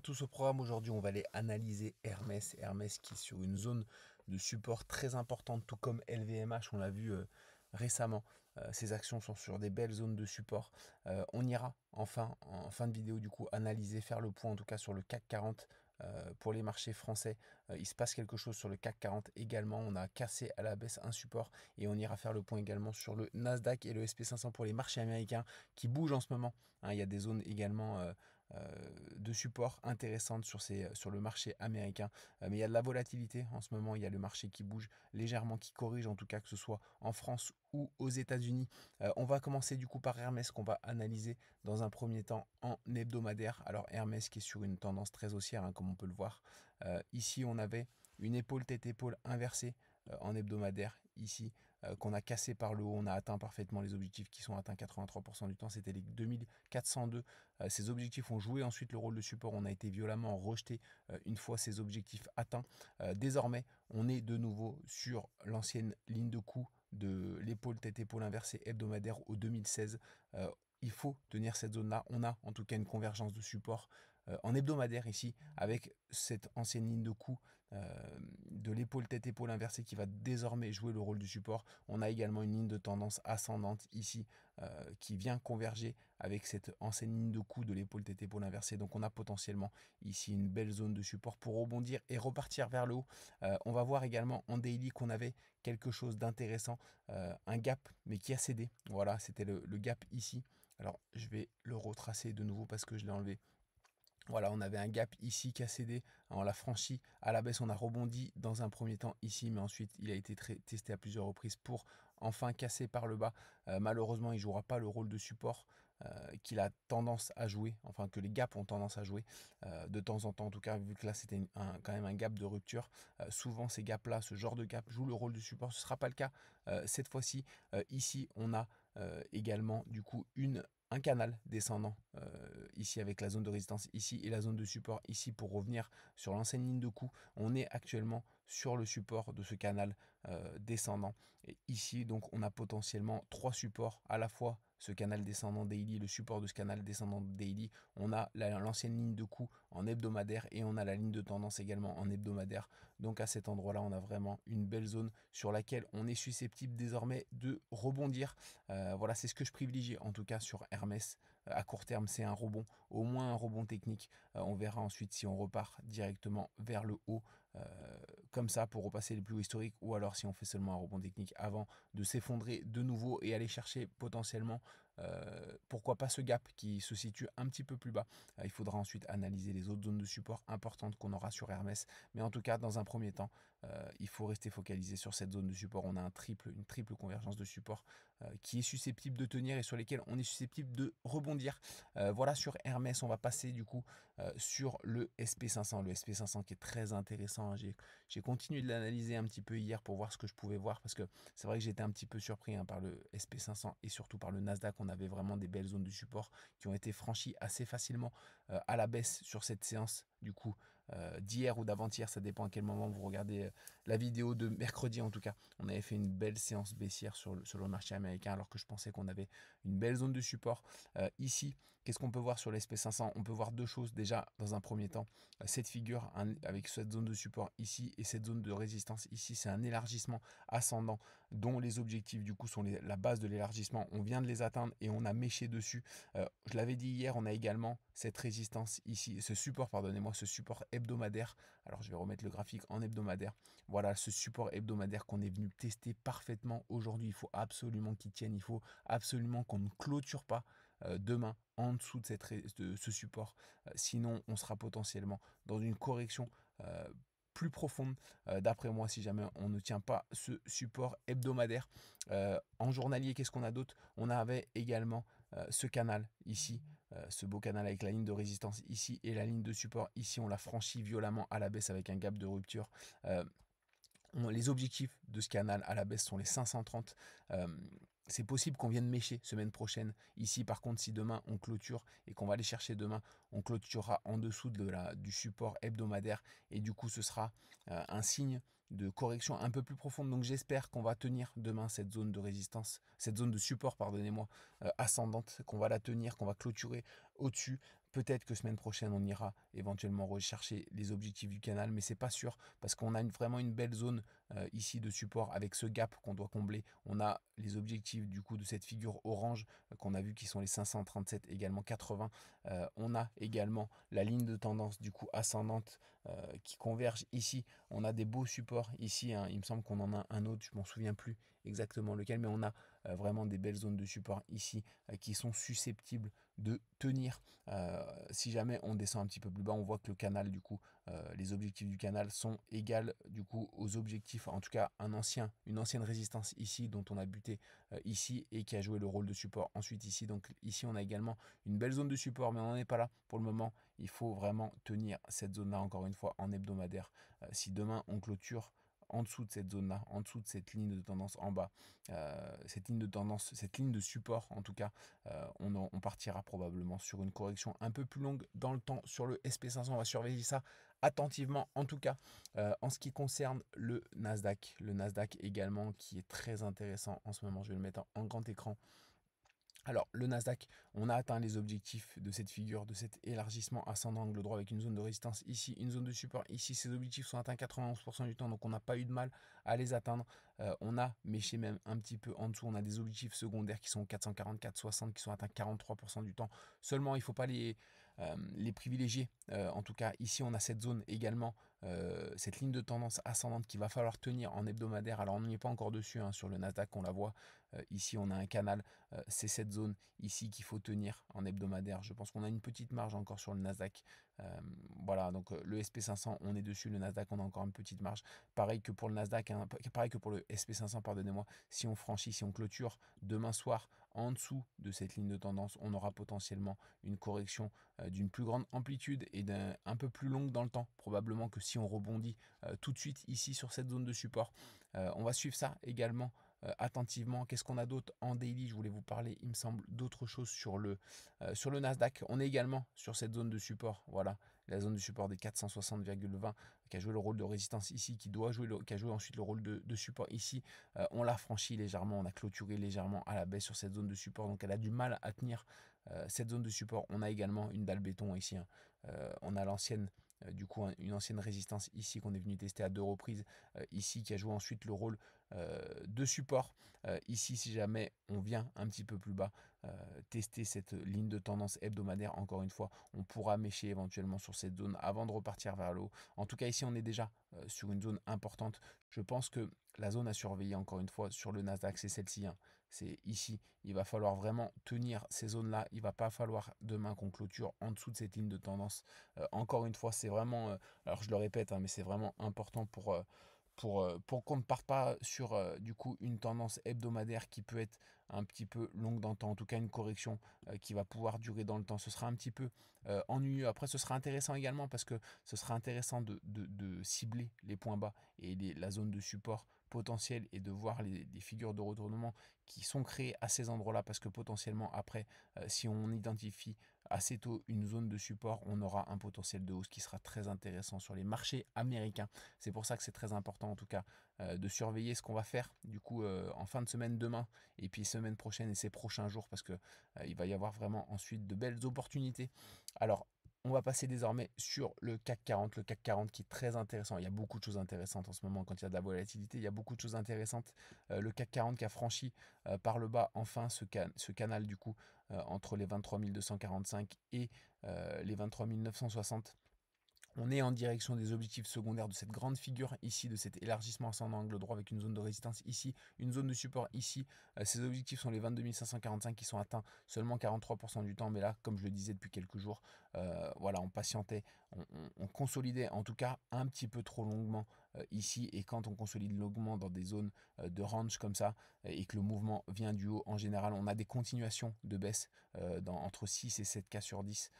tous au programme. Aujourd'hui, on va aller analyser Hermès. Hermès qui est sur une zone de support très importante, tout comme LVMH, on l'a vu récemment. Ces actions sont sur des belles zones de support. On ira enfin, en fin de vidéo, du coup, analyser, faire le point en tout cas sur le CAC 40. Pour les marchés français, il se passe quelque chose sur le CAC 40 également. On a cassé à la baisse un support et on ira faire le point également sur le Nasdaq et le SP500 pour les marchés américains qui bougent en ce moment. Il y a des zones également de support intéressantes sur le marché américain. Mais il y a de la volatilité en ce moment. Il y a le marché qui bouge légèrement, qui corrige en tout cas, que ce soit en France ou aux États-Unis. On va commencer du coup par Hermès qu'on va analyser dans un premier temps en hebdomadaire. Alors Hermès qui est sur une tendance très haussière, comme on peut le voir. Ici, on avait une épaule tête-épaule inversée en hebdomadaire ici qu'on a cassé par le haut. On a atteint parfaitement les objectifs qui sont atteints 83% du temps. C'était les 2402. Ces objectifs ont joué ensuite le rôle de support. On a été violemment rejeté une fois ces objectifs atteints. Désormais, on est de nouveau sur l'ancienne ligne de coup de l'épaule tête-épaule inversée hebdomadaire au 2016. Il faut tenir cette zone-là. On a en tout cas une convergence de support en hebdomadaire ici, avec cette ancienne ligne de coup de l'épaule tête-épaule inversée qui va désormais jouer le rôle du support. On a également une ligne de tendance ascendante ici qui vient converger avec cette ancienne ligne de coup de l'épaule tête-épaule inversée. Donc on a potentiellement ici une belle zone de support pour rebondir et repartir vers le haut. On va voir également en daily qu'on avait quelque chose d'intéressant, un gap mais qui a cédé. Voilà, c'était le gap ici. Alors je vais le retracer de nouveau parce que je l'ai enlevé. Voilà, on avait un gap ici qui a cédé, on l'a franchi, à la baisse on a rebondi dans un premier temps ici, mais ensuite il a été testé à plusieurs reprises pour enfin casser par le bas. Malheureusement, il ne jouera pas le rôle de support qu'il a tendance à jouer, enfin que les gaps ont tendance à jouer de temps en temps, en tout cas vu que là c'était quand même un gap de rupture. Souvent ces gaps là, ce genre de gap joue le rôle de support, ce ne sera pas le cas cette fois-ci. Ici on a également du coup un canal descendant ici avec la zone de résistance ici et la zone de support ici pour revenir sur l'ancienne ligne de coup. On est actuellement sur le support de ce canal descendant. Et ici, donc, on a potentiellement trois supports à la fois. Ce canal descendant daily, le support de ce canal descendant daily, on a l'ancienne ligne de coup en hebdomadaire et on a la ligne de tendance également en hebdomadaire. Donc à cet endroit-là, on a vraiment une belle zone sur laquelle on est susceptible désormais de rebondir. Voilà, c'est ce que je privilégie en tout cas sur Hermès. À court terme, c'est un rebond, au moins un rebond technique. On verra ensuite si on repart directement vers le haut, comme ça, pour repasser les plus hauts historiques, ou alors si on fait seulement un rebond technique avant de s'effondrer de nouveau et aller chercher potentiellement, pourquoi pas ce gap qui se situe un petit peu plus bas. Il faudra ensuite analyser les autres zones de support importantes qu'on aura sur Hermès. Mais en tout cas, dans un premier temps, il faut rester focalisé sur cette zone de support. On a une triple convergence de support qui est susceptible de tenir et sur lesquels on est susceptible de rebondir. Voilà, sur Hermès, on va passer du coup sur le SP500. Le SP500 qui est très intéressant. J'ai continué de l'analyser un petit peu hier pour voir ce que je pouvais voir parce que c'est vrai que j'étais un petit peu surpris par le SP500 et surtout par le Nasdaq. On avait vraiment des belles zones de support qui ont été franchies assez facilement à la baisse sur cette séance du coup d'hier ou d'avant-hier, ça dépend à quel moment vous regardez la vidéo de mercredi. En tout cas, on avait fait une belle séance baissière sur le marché américain alors que je pensais qu'on avait une belle zone de support. Ici, qu'est-ce qu'on peut voir sur l'SP500? On peut voir deux choses. Déjà, dans un premier temps, cette figure avec cette zone de support ici et cette zone de résistance ici, c'est un élargissement ascendant dont les objectifs du coup sont la base de l'élargissement. On vient de les atteindre et on a méché dessus. Je l'avais dit hier, on a également cette résistance ici, ce support, pardonnez-moi, ce support hebdomadaire. Alors je vais remettre le graphique en hebdomadaire. Voilà ce support hebdomadaire qu'on est venu tester parfaitement aujourd'hui. Il faut absolument qu'il tienne, il faut absolument qu'on ne clôture pas demain en dessous de ce support. Sinon, on sera potentiellement dans une correction plus profonde, d'après moi, si jamais on ne tient pas ce support hebdomadaire. En journalier, qu'est-ce qu'on a d'autre? On avait également ce canal ici, ce beau canal avec la ligne de résistance ici et la ligne de support ici. On l'a franchi violemment à la baisse avec un gap de rupture. Les objectifs de ce canal à la baisse sont les 530. C'est possible qu'on vienne mécher semaine prochaine. Ici, par contre, si demain on clôture et qu'on va aller chercher demain, on clôturera en dessous du support hebdomadaire. Et du coup, ce sera un signe de correction un peu plus profonde. Donc, j'espère qu'on va tenir demain cette zone de résistance, cette zone de support, pardonnez-moi, ascendante, qu'on va la tenir, qu'on va clôturer au-dessus. Peut-être que semaine prochaine, on ira éventuellement rechercher les objectifs du canal, mais c'est pas sûr parce qu'on a vraiment une belle zone ici de support avec ce gap qu'on doit combler. On a les objectifs du coup de cette figure orange qu'on a vu qui sont les 537, également 80. On a également la ligne de tendance du coup ascendante qui converge ici. On a des beaux supports ici, hein. Il me semble qu'on en a un autre, je m'en souviens plus exactement lequel, mais on a vraiment des belles zones de support ici qui sont susceptibles de tenir. Si jamais on descend un petit peu plus bas, on voit que le canal du coup, les objectifs du canal sont égales du coup aux objectifs, en tout cas une ancienne résistance ici dont on a buté ici et qui a joué le rôle de support ensuite ici. Donc ici on a également une belle zone de support, mais on n'en est pas là pour le moment. Il faut vraiment tenir cette zone là encore une fois en hebdomadaire. Si demain on clôture en dessous de cette zone-là, en dessous de cette ligne de tendance en bas, cette ligne de tendance, cette ligne de support en tout cas, on partira probablement sur une correction un peu plus longue dans le temps sur le SP500. On va surveiller ça attentivement en tout cas. En ce qui concerne le Nasdaq également qui est très intéressant en ce moment, je vais le mettre en grand écran. Alors, le Nasdaq, on a atteint les objectifs de cette figure, de cet élargissement ascendant angle droit avec une zone de résistance ici, une zone de support ici. Ces objectifs sont atteints 91% du temps, donc on n'a pas eu de mal à les atteindre. On a méché même un petit peu en dessous. On a des objectifs secondaires qui sont 444, 60, qui sont atteints 43% du temps. Seulement, il ne faut pas les privilégier. En tout cas, ici, on a cette zone également, cette ligne de tendance ascendante qu'il va falloir tenir en hebdomadaire. Alors, on n'y est pas encore dessus hein, sur le Nasdaq, on la voit. Ici, on a un canal. C'est cette zone ici qu'il faut tenir en hebdomadaire. Je pense qu'on a une petite marge encore sur le Nasdaq. Voilà, donc le SP500, on est dessus. Le Nasdaq, on a encore une petite marge. Pareil que pour le Nasdaq, hein, pareil que pour le SP500, pardonnez-moi. Si on franchit, si on clôture demain soir en dessous de cette ligne de tendance, on aura potentiellement une correction d'une plus grande amplitude et d'un peu plus longue dans le temps. Probablement que si on rebondit tout de suite ici sur cette zone de support, on va suivre ça également attentivement. Qu'est-ce qu'on a d'autre en daily? Je voulais vous parler, il me semble, d'autres choses sur le Nasdaq. On est également sur cette zone de support. Voilà, la zone de support des 460,20 qui a joué le rôle de résistance ici, qui a joué ensuite le rôle de support ici. On l'a franchi légèrement, on a clôturé légèrement à la baisse sur cette zone de support, donc elle a du mal à tenir cette zone de support. On a également une dalle béton ici, hein. On a l'ancienne du coup une ancienne résistance ici qu'on est venu tester à 2 reprises, ici qui a joué ensuite le rôle de support. Ici, si jamais on vient un petit peu plus bas, tester cette ligne de tendance hebdomadaire, encore une fois, on pourra mécher éventuellement sur cette zone avant de repartir vers le haut. En tout cas, ici, on est déjà sur une zone importante. Je pense que la zone à surveiller, encore une fois, sur le Nasdaq, c'est celle-ci, hein. C'est ici. Il va falloir vraiment tenir ces zones-là. Il va pas falloir demain qu'on clôture en dessous de cette ligne de tendance. Encore une fois, c'est vraiment, alors je le répète, hein, mais c'est vraiment important pour qu'on ne parte pas sur du coup une tendance hebdomadaire qui peut être un petit peu longue dans le temps, en tout cas une correction qui va pouvoir durer dans le temps. Ce sera un petit peu ennuyeux. Après, ce sera intéressant également parce que ce sera intéressant de cibler les points bas et la zone de support potentiel et de voir les figures de retournement qui sont créées à ces endroits-là parce que potentiellement après, si on identifie assez tôt une zone de support, on aura un potentiel de hausse qui sera très intéressant sur les marchés américains. C'est pour ça que c'est très important en tout cas de surveiller ce qu'on va faire du coup en fin de semaine demain et puis semaine prochaine et ces prochains jours parce que il va y avoir vraiment ensuite de belles opportunités. Alors on va passer désormais sur le CAC 40, le CAC 40 qui est très intéressant. Il y a beaucoup de choses intéressantes en ce moment quand il y a de la volatilité. Il y a beaucoup de choses intéressantes. Le CAC 40 qui a franchi par le bas enfin ce canal du coup entre les 23 245 et les 23 960. On est en direction des objectifs secondaires de cette grande figure ici, de cet élargissement ascendant angle droit avec une zone de résistance ici, une zone de support ici. Ces objectifs sont les 22 545 qui sont atteints seulement 43% du temps. Mais là, comme je le disais depuis quelques jours, voilà, on patientait, on consolidait en tout cas un petit peu trop longuement ici. Et quand on consolide longuement dans des zones de range comme ça et que le mouvement vient du haut, en général, on a des continuations de baisse entre 6 et 7K sur 10.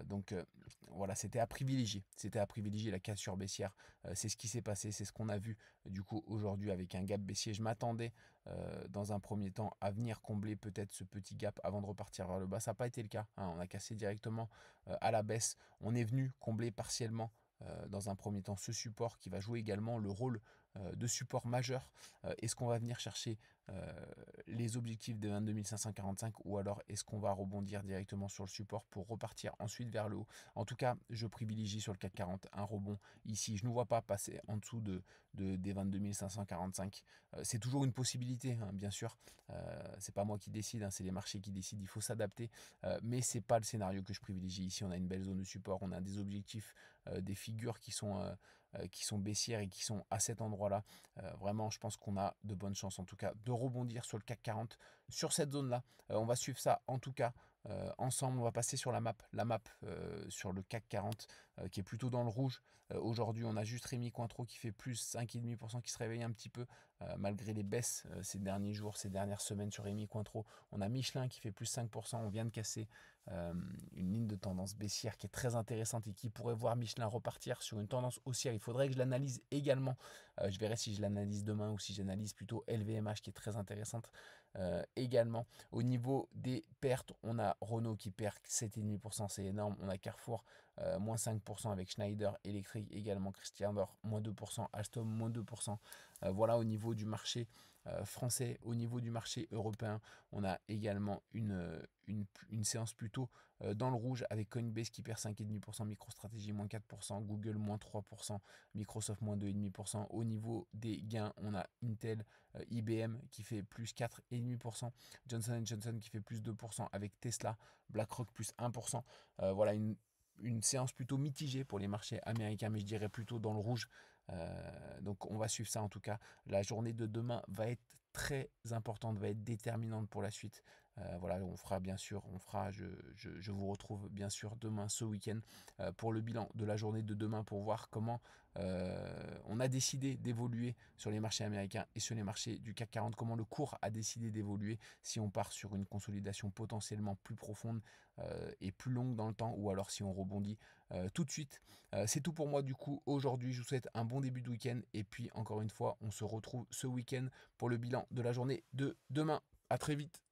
Donc voilà, c'était à privilégier. C'était à privilégier la cassure baissière. C'est ce qui s'est passé, c'est ce qu'on a vu du coup aujourd'hui avec un gap baissier. Je m'attendais dans un premier temps à venir combler peut-être ce petit gap avant de repartir vers le bas. Ça n'a pas été le cas, hein. On a cassé directement à la baisse. On est venu combler partiellement dans un premier temps ce support qui va jouer également le rôle de support majeurs. Est-ce qu'on va venir chercher les objectifs des 22 545 ou alors est-ce qu'on va rebondir directement sur le support pour repartir ensuite vers le haut? En tout cas, je privilégie sur le CAC 40 un rebond ici. Je ne vois pas passer en dessous des 22 545. C'est toujours une possibilité, hein, bien sûr. C'est pas moi qui décide, hein, c'est les marchés qui décident. Il faut s'adapter, mais c'est pas le scénario que je privilégie. Ici, on a une belle zone de support, on a des objectifs, des figures qui sont baissières et qui sont à cet endroit-là. Vraiment, je pense qu'on a de bonnes chances en tout cas de rebondir sur le CAC 40 sur cette zone-là. On va suivre ça en tout cas ensemble. On va passer sur la map sur le CAC 40 qui est plutôt dans le rouge. Aujourd'hui, on a juste Rémi Cointreau qui fait plus 5,5%, qui se réveille un petit peu malgré les baisses ces derniers jours, ces dernières semaines sur Rémi Cointreau. On a Michelin qui fait plus 5%. On vient de casser une ligne de tendance baissière qui est très intéressante et qui pourrait voir Michelin repartir sur une tendance haussière. Il faudrait que je l'analyse également. Je verrai si je l'analyse demain ou si j'analyse plutôt LVMH qui est très intéressante également. Au niveau des pertes, on a Renault qui perd 7,5%, c'est énorme. On a Carrefour moins 5% avec Schneider Electric également, Christian Dior moins 2%, Alstom moins 2%. Voilà au niveau du marché français. Au niveau du marché européen, on a également une séance plutôt dans le rouge avec Coinbase qui perd 5,5%, MicroStrategy moins 4%, Google moins 3%, Microsoft moins 2,5%. Au niveau des gains, on a Intel, IBM qui fait plus 4,5%, Johnson & Johnson qui fait plus 2% avec Tesla, BlackRock plus 1%. Voilà une séance plutôt mitigée pour les marchés américains, mais je dirais plutôt dans le rouge. Donc on va suivre ça en tout cas. La journée de demain va être très importante, va être déterminante pour la suite. Voilà, on fera bien sûr, je vous retrouve bien sûr demain ce week-end pour le bilan de la journée de demain pour voir comment on a décidé d'évoluer sur les marchés américains et sur les marchés du CAC 40, comment le cours a décidé d'évoluer, si on part sur une consolidation potentiellement plus profonde et plus longue dans le temps ou alors si on rebondit tout de suite. C'est tout pour moi du coup aujourd'hui. Je vous souhaite un bon début de week-end et puis encore une fois, on se retrouve ce week-end pour le bilan de la journée de demain. À très vite.